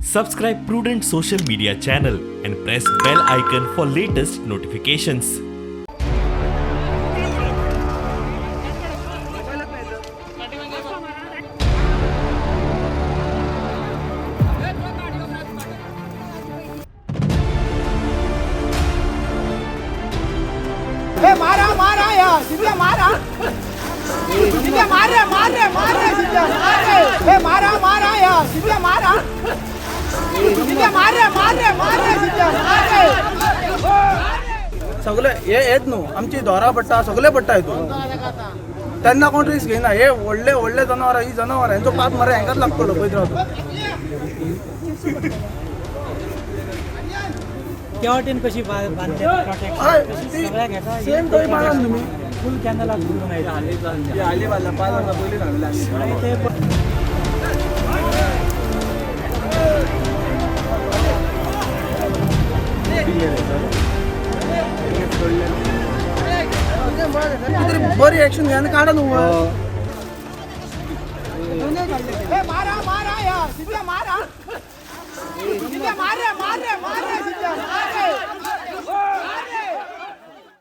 Subscribe Prudent Social Media channel and press bell icon for latest notifications. मारा मारा यार सीधे मारा सीधे मार रहे सीधे मारा मारा यार सीधे मारा सीधे मार रहे सीधे सगळे हे येत न्हू आमची दोरा पडटा सगळे पडटा हितून तेन्ना कोण रिस्क घेयना हे व्हडले व्हडले जनावरां ही जनावरां हेंचो पाप मरे हेंकाच लागतलो पळयत रावता त्या वाटेन कशी बांधल्या सेम थंय बांदात तुमी फुल कॅनलाक धरून हाली बांदला 5 वर्सां पयलीं सांगलें बरी एक्शन घ्या काढा न्हू मारा मारा यार सीधे मारा